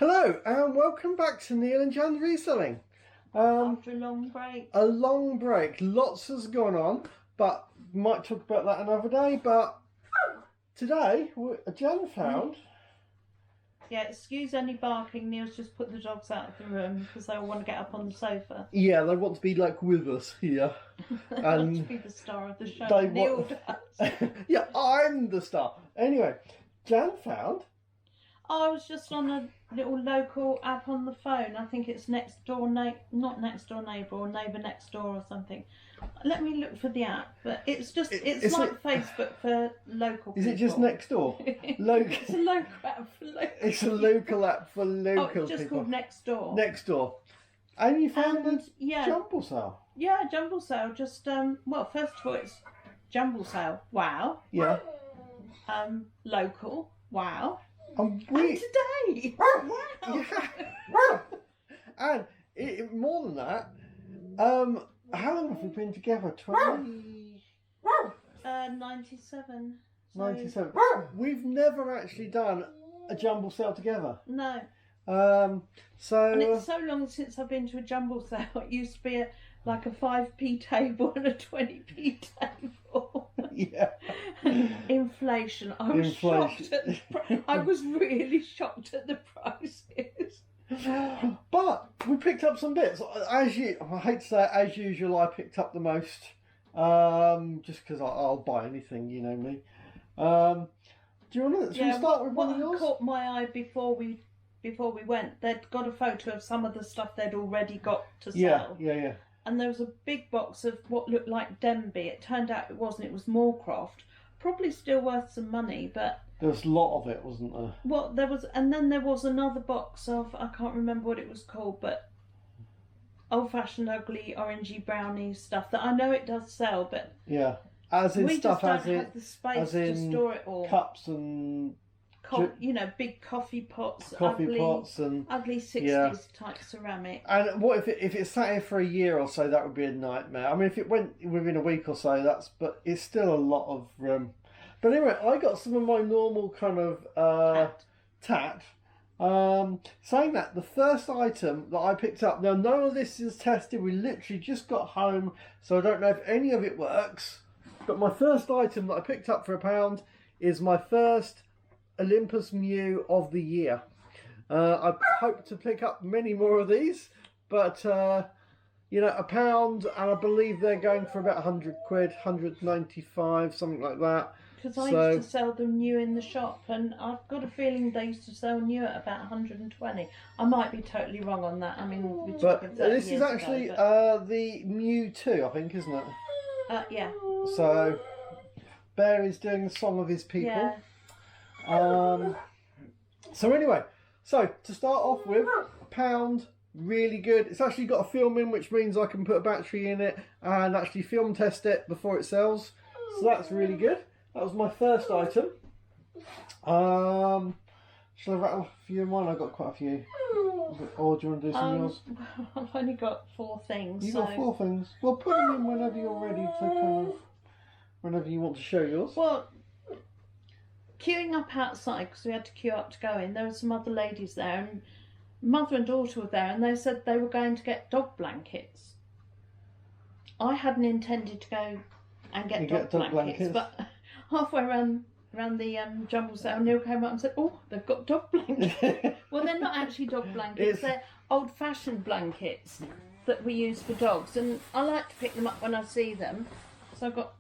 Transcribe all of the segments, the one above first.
Hello and welcome back to Neil and Jan Reselling. After a long break. A long break. Lots has gone on, but might talk about that another day. But today, Jan found... Yeah, excuse any barking. Neil's just put the dogs out of the room because they all want to get up on the sofa. Yeah, they want to be like with us here. They want to be the star of the show. They Neil does. Yeah, I'm the star. Anyway, Jan found... I was just on a little local app on the phone. I think it's Next Door not Next Door Neighbour or Neighbour Next Door or something. Let me look for the app. But it's just it's like Facebook for local people. Is it just Next Door? It's a local app for local. It's a local app for local people. It's just called Next Door. Next Door. And you found the yeah, jumble sale. Yeah, jumble sale. Just well, first of all, it's jumble sale. Wow. Yeah. Local. Wow. And today. Wow. Yeah. And more than that, how long have we been together? 97. 97. We've never actually done a jumble sale together. No. So. And it's so long since I've been to a jumble sale. It used to be like a 5p table and a 20p table. Yeah. Inflation. I was shocked at I was really shocked at the prices. But we picked up some bits. I hate to say it, as usual, I picked up the most. Just because I'll buy anything, you know me. Do you want to start with one of yours? What caught my eye before we went, they'd got a photo of some of the stuff they'd already got to sell. Yeah. And there was a big box of what looked like Denby. It turned out it wasn't. It was Moorcroft. Probably still worth some money, but there was a lot of it, wasn't there? Well, there was, and then there was another box of, I can't remember what it was called, but old-fashioned, ugly, orangey, brownie stuff that I know it does sell, but yeah, as in we stuff, just don't have the space to store it all. Cups and big coffee pots, and ugly 60s type ceramic. And what if it sat here for a year or so? That would be a nightmare. I mean, if it went within a week or so, but it's still a lot of room. But anyway, I got some of my normal kind of tat. Saying that, the first item that I picked up, now none of this is tested. We literally just got home, so I don't know if any of it works. But my first item that I picked up for £1 is my first Olympus Mew of the year. I hope to pick up many more of these, but £1, and I believe they're going for about 100 quid, 195, something like that. Because I used to sell them new in the shop, and I've got a feeling they used to sell new at about 120. I might be totally wrong on that. I mean, but this is actually the Mew 2, I think, isn't it? Yeah. So Bear is doing the song of his people. Yeah. So anyway, to start off with, £1, really good. It's actually got a film in, which means I can put a battery in it and actually film test it before it sells. So that's really good. That was my first item. Shall I rattle a few of mine? I've got quite a few. Or do you want to do some of yours? I've only got 4 things. You've got 4 things. Well, put them in whenever you're ready to whenever you want to show yours. Well, queuing up outside, because we had to queue up to go in, there were some other ladies there, and mother and daughter were there, and they said they were going to get dog blankets. I hadn't intended to go and get dog blankets, but halfway around the jumble sale, Neil came up and said, "Oh, they've got dog blankets." Well, they're not actually dog blankets; they're old-fashioned blankets that we use for dogs, and I like to pick them up when I see them. So I've got,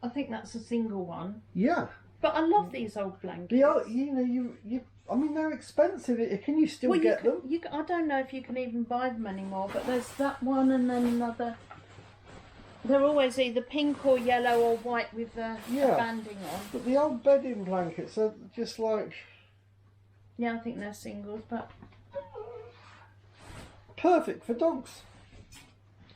I think that's a single one. Yeah. But I love these old blankets. I mean, they're expensive. Can you still get them? I don't know if you can even buy them anymore, but there's that one and then another. They're always either pink or yellow or white with a banding on. But the old bedding blankets are just like... Yeah, I think they're singles, but... perfect for dogs.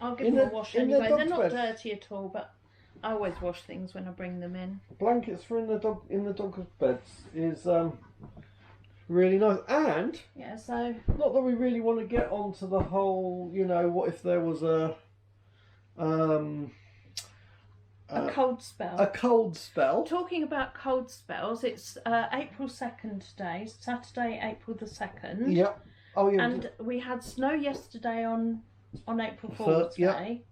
I'll give them a wash anyway. They're not dirty at all, but I always wash things when I bring them in. Blankets for in the dog's beds is really nice. And... yeah, so... not that we really want to get onto the whole, what if there was a A cold spell. A cold spell. Talking about cold spells, it's April 2nd today, Saturday, April the 2nd. Yep. Oh, yeah. And we had snow yesterday on April Fool's Day,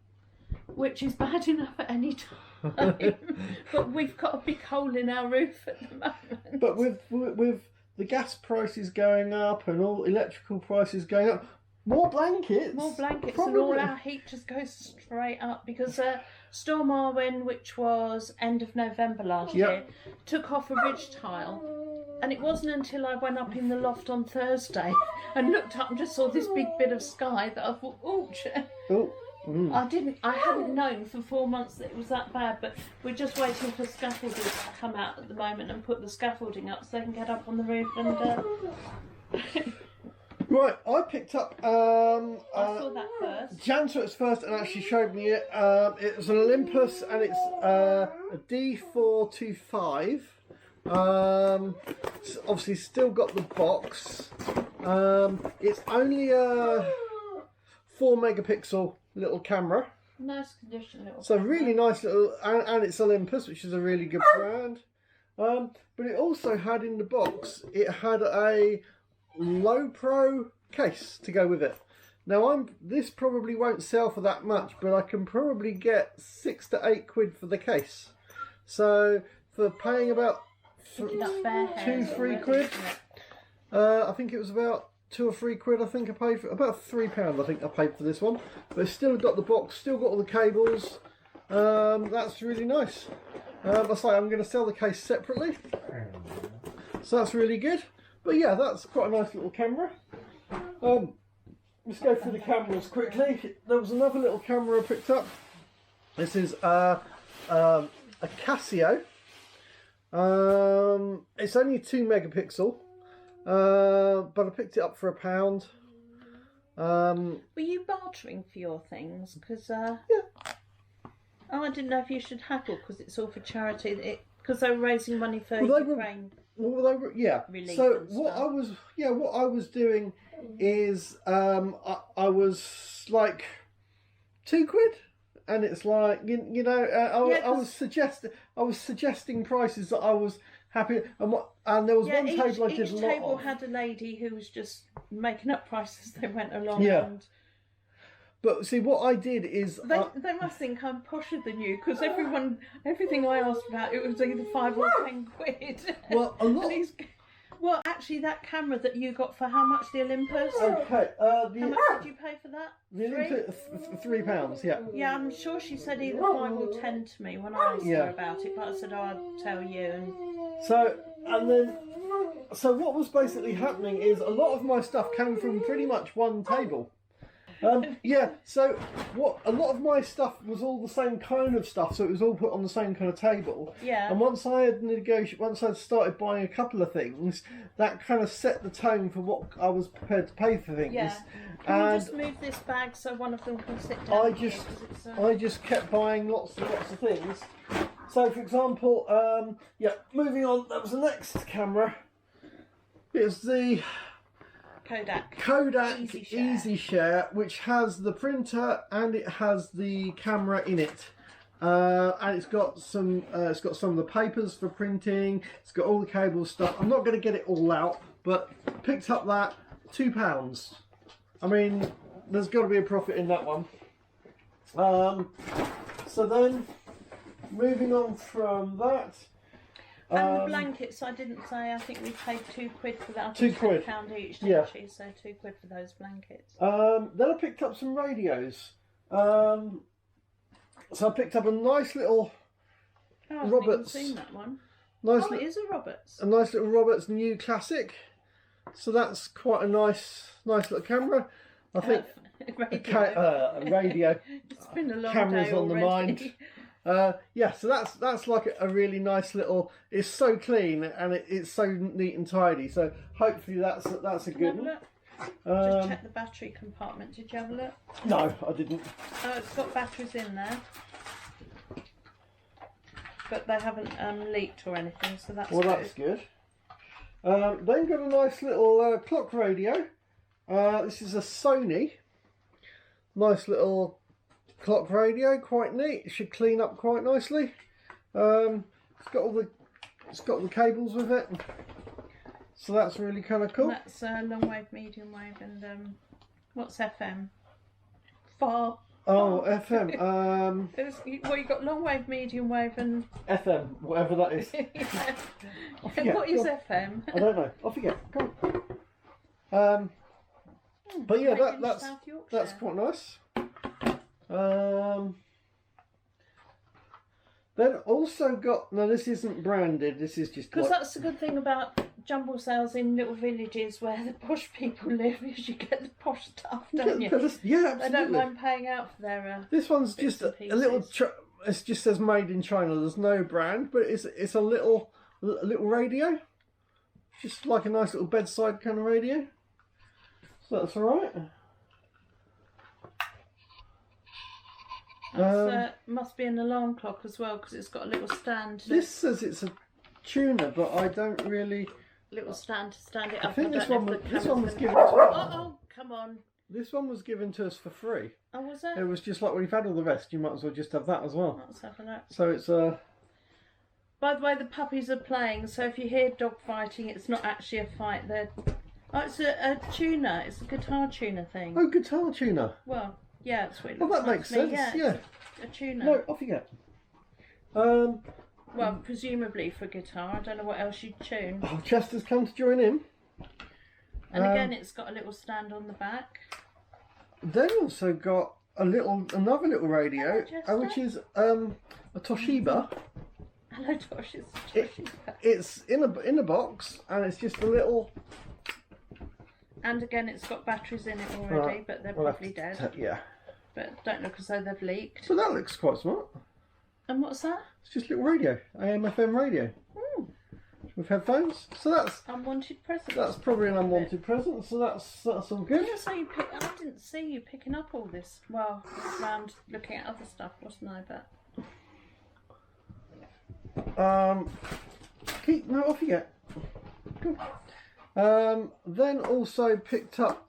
which is bad enough at any time. But we've got a big hole in our roof at the moment. But with the gas prices going up and all electrical prices going up, more blankets. Probably. Probably. And all our heat just goes straight up because Storm Arwen, which was end of November last year, took off a ridge tile. And it wasn't until I went up in the loft on Thursday and looked up and just saw this big bit of sky that I thought, Oh. Mm. I hadn't known for 4 months that it was that bad, but we're just waiting for scaffolders to come out at the moment and put the scaffolding up so they can get up on the roof and... Right, I picked up... I saw that first. Jan saw it first and actually showed me it. It was an Olympus and it's a D425. It's obviously still got the box. It's only a 4 megapixel little camera. Nice condition little So camera. really nice little, and it's Olympus, which is a really good brand. But it also had in the box, it had a low pro case to go with it. Now this probably won't sell for that much, but I can probably get 6 to 8 quid for the case. So for paying about 2-3 quid, I think it was about 2 or 3 quid. I think I paid for about £3. I think I paid for this one, but it's still got the box, still got all the cables. That's really nice. I say I'm going to sell the case separately, so that's really good. But yeah, that's quite a nice little camera. Let's go through the cameras quickly. There was another little camera I picked up. This is a Casio. It's only 2 megapixel, but I picked it up for £1. Were you bartering for your things? Because yeah. Oh, I didn't know if you should haggle because it's all for charity. Because they were raising money for Ukraine. Relief So and what stuff. I was doing is I was like 2 quid, and it's like I was suggesting prices that I was happy, and there was one table I did each a lot table of. had a lady who was just making up prices they went along. Yeah. And But see, what I did is they must think I'm posher than you because everything I asked about, it was either 5 or 10 quid. well a lot. Well, actually, that camera that you got for how much, the Olympus? Okay, how much did you pay for that? the Olympus, £3. Yeah. Yeah, I'm sure she said either 5 or 10 to me when I asked her about it, but I said, I'll tell you. And So what was basically happening is a lot of my stuff came from pretty much one table. So a lot of my stuff was all the same kind of stuff, so it was all put on the same kind of table. Yeah. And once I'd started buying a couple of things, that kind of set the tone for what I was prepared to pay for things. Yeah. Can you just move this bag so one of them can sit down? I just kept buying lots of things. So for example, moving on, that was the next camera. It's the Kodak Easy Share, which has the printer and it has the camera in it, and it's got some of the papers for printing. It's got all the cable stuff. I'm not going to get it all out, but picked up that £2. I mean, there's got to be a profit in that one. So then, moving on from that. And the blankets, I didn't say, I think we paid 2 quid for that. £2 each, didn't she? So 2 quid for those blankets. Then I picked up some radios. So I picked up a nice little Roberts. I've seen that one. It is a Roberts. A nice little Roberts New Classic. So that's quite a nice little camera. I think radio. Radio. It's been a long Cameras day on the already. mind. So that's like a really nice little. It's so clean and it's so neat and tidy. So hopefully that's a good one. Just check the battery compartment. Did you have a look? No, I didn't. It's got batteries in there, but they haven't leaked or anything, so that's good. That's good. Then got a nice little clock radio. This is a Sony. Nice little clock radio, quite neat. It should clean up quite nicely. It's got all the cables with it, so that's really kind of cool. That's long wave, medium wave, and what's FM? Far. Oh, FM. Well, you got long wave, medium wave, and FM, whatever that is. yeah. I forget. What is FM? I don't know. I forget. Come on. But yeah, that's quite nice. Then also got, no, this isn't branded. This is just because like, that's the good thing about jumble sales in little villages where the posh people live, is you get the posh stuff, don't you? Yeah, absolutely. They don't mind paying out for their. This one's just a little. It just says made in China. There's no brand, but it's a little radio, just like a nice little bedside kind of radio. So that's all right. Must be an alarm clock as well because it's got a little stand. This says it's a tuner, but I don't really. Little stand to stand it up. I think this one was given. Oh, come on. This one was given to us for free. Oh, was it? It was just like, well, you've had all the rest. You might as well just have that as well. Let's have a look. So it's By the way, the puppies are playing, so if you hear dog fighting, it's not actually a fight. It's a tuner. It's a guitar tuner thing. Oh, guitar tuner. Well, yeah, it's what it Well, looks that like makes to me. sense. Yeah, Yeah. it's a tuner. No, off you get. Well, presumably for guitar. I don't know what else you'd tune. Oh, Chester's come to join in. And again, it's got a little stand on the back. They also got another little radio, Hello, which is a Toshiba. Hello, Tosh. It's Toshiba. It's in a box, and it's just a little. And again, it's got batteries in it already, Right. but they're We'll have probably to dead. yeah. But don't look as though they've leaked. So that looks quite smart. And what's that? It's just a little radio, AM/FM radio with headphones. So that's Unwanted presents. that's probably an unwanted present. So that's all good. Yeah, so I didn't see you picking up all this. Well, around looking at other stuff, wasn't I? But No, off you get. Cool. Then also picked up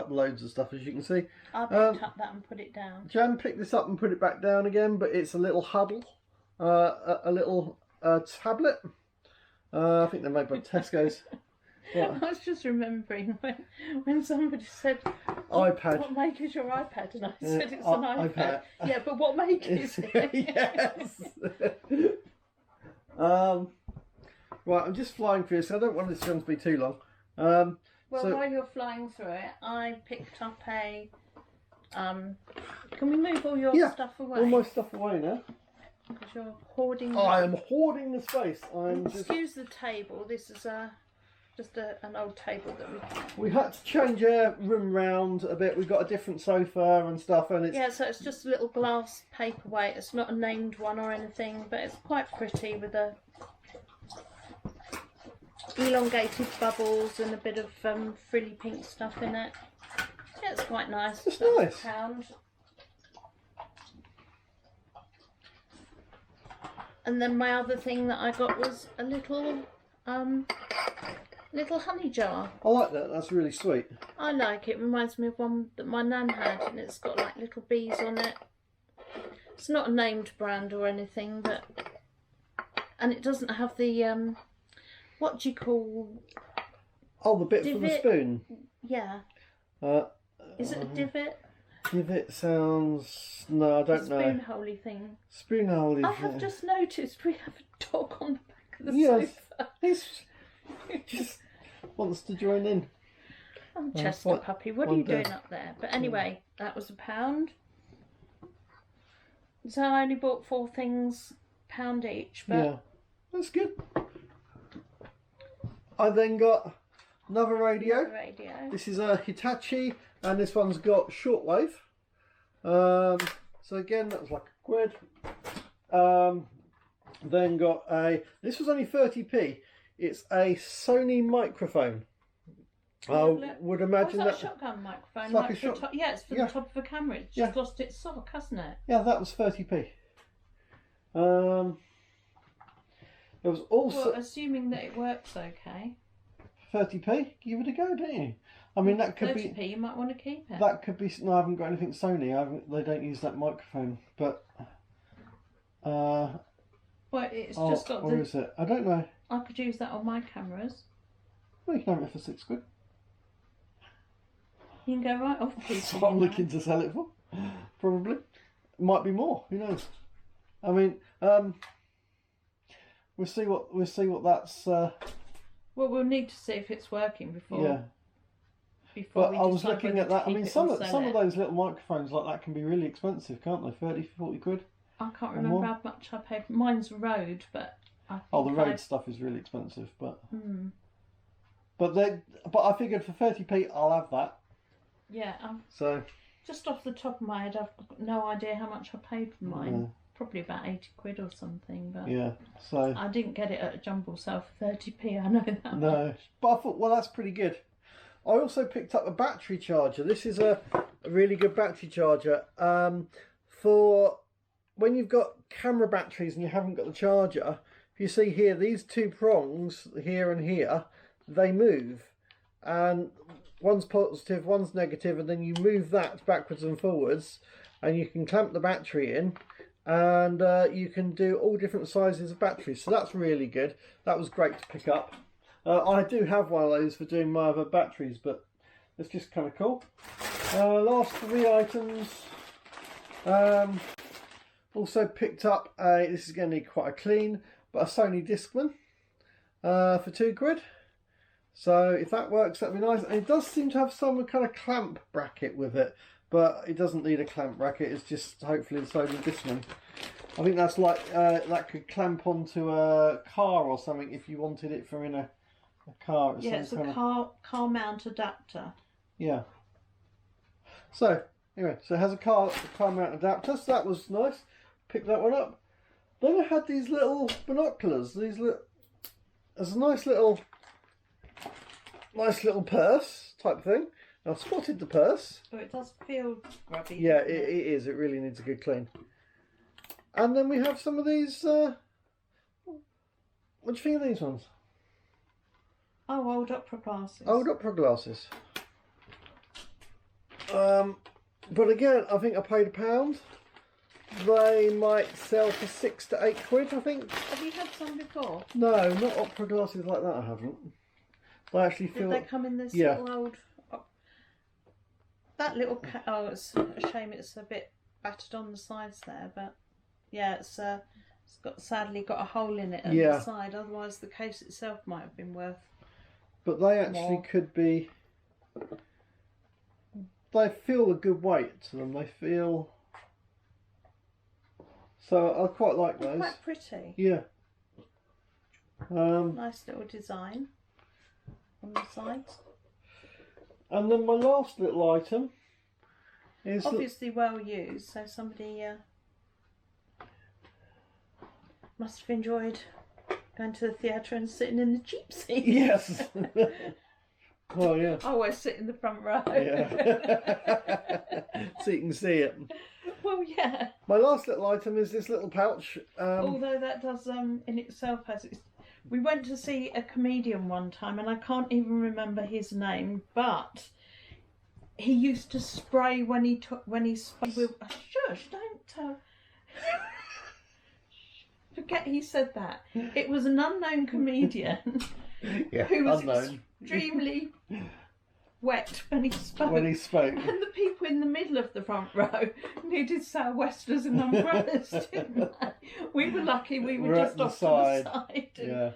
loads of stuff, as you can see. I picked up that and put it down. Jan picked this up and put it back down again, but it's a little huddle, a little tablet. I think they're made by Tesco's. I was just remembering when somebody said, iPad. "What make is your iPad?" And I said it's an iPad. Yeah, but what make is it? Yes. Right, I'm just flying through this. I don't want this one to be too long. Well, so, while you're flying through it, I picked up a. Can we move all your stuff away? All my stuff away now. Because you're hoarding. I am hoarding the space. Excuse the table. This is just an old table that we had to change our room round a bit. We've got a different sofa and stuff, and it's. Yeah, so it's just a little glass paperweight. It's not a named one or anything, but it's quite pretty with a. Elongated bubbles and a bit of frilly pink stuff in it. Yeah, it's quite nice. It's That's nice. £1. And then my other thing that I got was a little honey jar. I like that. That's really sweet. I like it. Reminds me of one that my nan had, and it's got like little bees on it. It's not a named brand or anything, and it doesn't have the what do you call? Oh, the bit from the spoon. Yeah. Is it a divot? Divot sounds. No, I don't know. Spoon-holey thing. Spoon-holey. I have just noticed we have a dog on the back of the sofa. He just wants to join in. Oh, Chester puppy, what are you doing up there? But anyway, that was £1. So I only bought 4 things, £1 each. But yeah, that's good. I then got another radio. This is a Hitachi, and this one's got shortwave. So again, that was like £1. Then got this was only 30p. It's a Sony microphone. I would imagine that. Shotgun microphone. It's like a yeah, it's for the top of a camera. It's just lost its sock, hasn't it? Yeah, that was 30p. There was also. Well, assuming that it works okay. 30p. Give it a go, don't you? I mean, that could 30p, be. you might want to keep it. That could be. No, I haven't got anything Sony. They don't use that microphone, but. Well, it's just got or is it? I don't know. I could use that on my cameras. Well, you can have it for £6. You can go right off people. That's what I'm looking to sell it for. Probably. Might be more. Who knows? I mean, we'll see what that's. Well, we'll need to see if it's working before. Yeah. Before But I was looking at that. I mean, some of those little microphones like that can be really expensive, can't they? 30, 40 quid. I can't remember how much I paid. Mine's Rode, but I think the Rode stuff is really expensive, but. Mm. But I figured for 30p I'll have that. Yeah. So. Just off the top of my head, I've got no idea how much I paid for mine. Yeah. Probably about 80 quid or something, but yeah. So I didn't get it at a jumble sale for 30p. I know that. No, but I thought, well, that's pretty good. I also picked up a battery charger. This is a really good battery charger for when you've got camera batteries and you haven't got the charger. If you see here, these two prongs here and here, they move, and one's positive, one's negative, and then you move that backwards and forwards, and you can clamp the battery in, and you can do all different sizes of batteries. So that's really good. That was great to pick up. I do have one of those for doing my other batteries, but it's just kind of cool. Last 3 items. Also picked up this is going to need quite a clean, but a Sony Discman for £2. So if that works, that'd be nice. And it does seem to have some kind of clamp bracket with it, but it doesn't need a clamp bracket. It's just hopefully the Sony Discman. I think that's like that could clamp onto a car or something if you wanted it for in a car. It's a car mount adapter. Yeah. So anyway, so it has a car mount adapter. So that was nice. Picked that one up. Then I had these little binoculars. There's a nice little purse type thing. I spotted the purse. Oh, it does feel grubby. Yeah, it is. It really needs a good clean. And then we have some of these. What do you think of these ones? Oh, old opera glasses. Old opera glasses. But again, I think I paid £1. They might sell for 6 to 8 quid, I think. Have you had some before? No, not opera glasses like that. I haven't. They actually feel. Did they come in this little old? That little. Oh, it's a shame. It's a bit battered on the sides there, but yeah, it's sadly got a hole in it at the side. Otherwise, the case itself might have been worth. But they actually could be. They feel a good weight to them. They feel. So I quite like those. Quite pretty. Yeah. Nice little design on the sides. And then my last little item is obviously well used. So somebody must have enjoyed going to the theatre and sitting in the cheap seat. Yes. Oh yeah. I always sit in the front row. Yeah. So you can see it. Well, yeah. My last little item is this little pouch. Although that does in itself has its... We went to see a comedian one time, and I can't even remember his name, but he used to spray when he spoke. Shush! Don't tell. Forget he said that. It was an unknown comedian who was extremely wet when he spoke. And the people in the middle of the front row needed sou'westers and umbrellas, didn't they? We were lucky we were just off to the side. Yeah.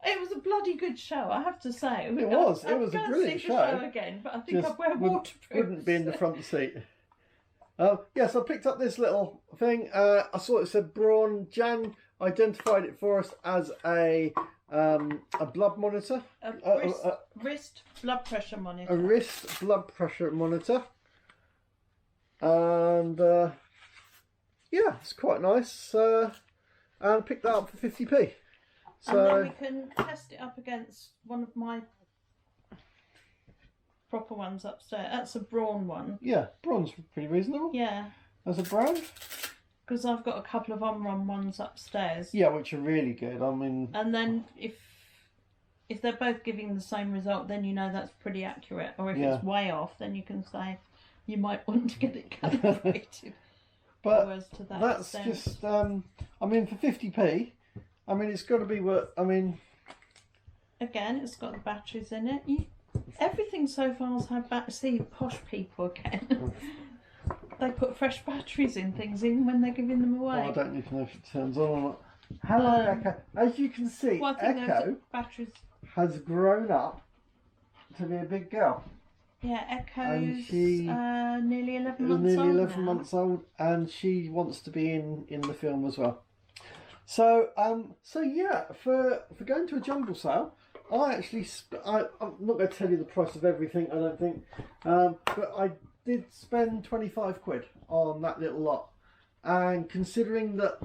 It was a bloody good show, I have to say. It was a brilliant show. I'd go and see the show again, but I think I'd wear waterproof. Wouldn't be in the front seat. Yes, I picked up this little thing. I saw it said Braun. Jan identified it for us as a blood monitor. A wrist blood pressure monitor. A wrist blood pressure monitor. And yeah, it's quite nice. And I picked that up for 50p. So, and then we can test it up against one of my proper ones upstairs. That's a Braun one. Yeah, Braun's pretty reasonable. Yeah. As a brand. Because I've got a couple of Omron ones upstairs. Yeah, which are really good. I mean. And then if if they're both giving the same result, then you know that's pretty accurate. Or if Yeah. it's way off, then you can say you might want to get it calibrated. But Whereas to that that's extent, just, I mean, for 50p, I mean, it's got to be worth, I mean, again, it's got the batteries in it. Everything so far has had batteries. See, posh people again. They put fresh batteries in things even when they're giving them away. I don't even know if it turns on or not. Hello, Echo. As you can see, Well, I think Echo batteries. has grown up to be a big girl. Yeah, Echo's And she nearly 11 It was months nearly old 11 now. months old, and she wants to be in the film as well. So yeah, for going to a jumble sale, I actually I'm not going to tell you the price of everything, I don't think, but I did spend 25 quid on that little lot, and considering that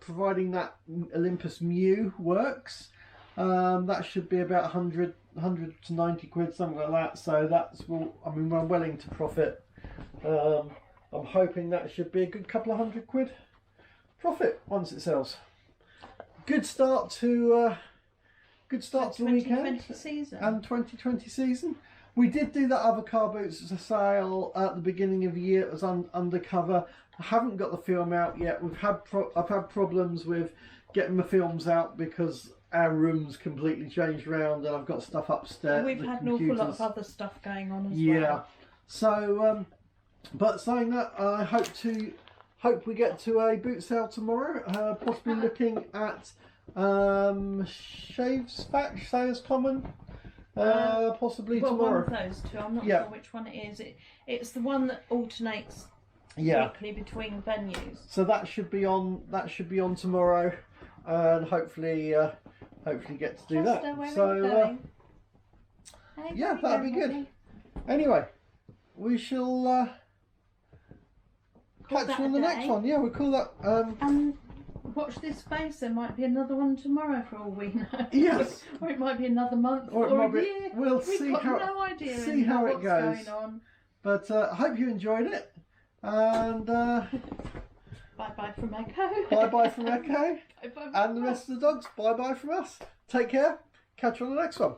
providing that Olympus Mew works, that should be about 100 to 90 quid, something like that. So I mean, we're willing to profit. I'm hoping that should be a good couple of £100 profit once it sells. Good start to the weekend 2020 season. and 2020 season. We did do that other car boots sale at the beginning of the year. It was undercover. I haven't got the film out yet. I've had problems with getting the films out because our room's completely changed around, and I've got stuff upstairs. We've had an awful lot of other stuff going on as well. Yeah. So, but saying that, I hope we get to a boot sale tomorrow. Possibly looking at Shaves Fatch, Sayers Common. Possibly well, tomorrow. one of those two. I'm not Yeah. sure which one it is. It's the one that alternates Yeah. weekly between venues. So that should be on. That should be on tomorrow, and hopefully get to do Chester, that. where So are you going? Hey, yeah, where that'd are be you good. going, Anyway, we shall Call catch that you on a the next day. one. Yeah, we'll call that. And watch this space. There might be another one tomorrow for all we know. Yes. Or it might be another month Or or, it might a be- year. we'll We've see got how- no idea see anymore how it what's goes. going on. But I hope you enjoyed it, and Bye bye from Echo. bye bye from Echo, Bye bye from and the rest of the dogs. Bye bye from us. Take care. Catch you on the next one.